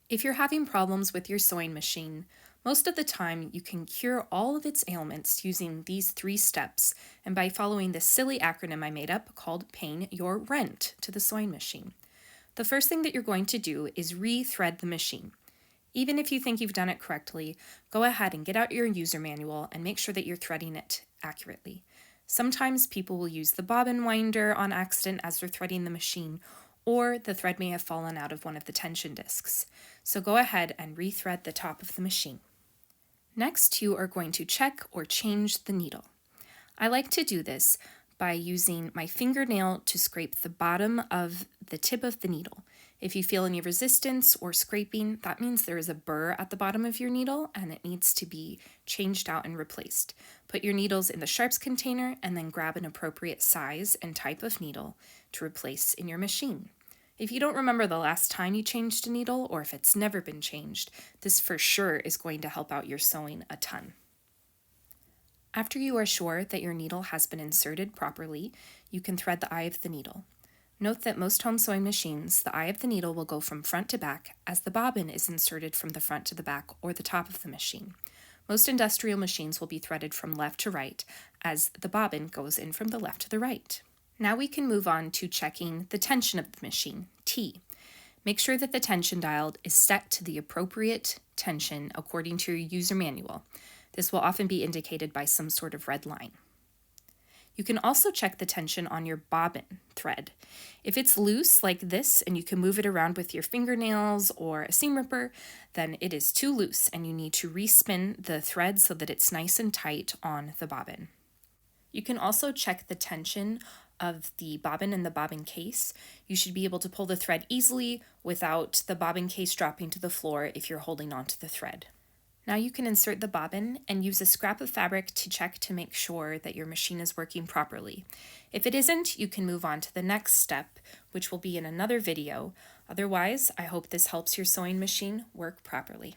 If you're having problems with your sewing machine, most of the time you can cure all of its ailments using these 3 steps and by following this silly acronym I made up called paying your rent to the sewing machine. The first thing that you're going to do is re-thread the machine. Even if you think you've done it correctly, go ahead and get out your user manual and make sure that you're threading it accurately. Sometimes people will use the bobbin winder on accident as they're threading the machine, or the thread may have fallen out of one of the tension discs. So go ahead and rethread the top of the machine. Next, you are going to check or change the needle. I like to do this by using my fingernail to scrape the bottom of the tip of the needle. If you feel any resistance or scraping, that means there is a burr at the bottom of your needle and it needs to be changed out and replaced. Put your needles in the sharps container and then grab an appropriate size and type of needle to replace in your machine. If you don't remember the last time you changed a needle, or if it's never been changed, this for sure is going to help out your sewing a ton. After you are sure that your needle has been inserted properly, you can thread the eye of the needle. Note that most home sewing machines, the eye of the needle will go from front to back, as the bobbin is inserted from the front to the back or the top of the machine. Most industrial machines will be threaded from left to right, as the bobbin goes in from the left to the right. Now we can move on to checking the tension of the machine, T. Make sure that the tension dial is set to the appropriate tension according to your user manual. This will often be indicated by some sort of red line. You can also check the tension on your bobbin thread. If it's loose like this and you can move it around with your fingernails or a seam ripper, then it is too loose and you need to respin the thread so that it's nice and tight on the bobbin. You can also check the tension of the bobbin and the bobbin case. You should be able to pull the thread easily without the bobbin case dropping to the floor if you're holding onto the thread. Now you can insert the bobbin and use a scrap of fabric to check to make sure that your machine is working properly. If it isn't, you can move on to the next step, which will be in another video. Otherwise, I hope this helps your sewing machine work properly.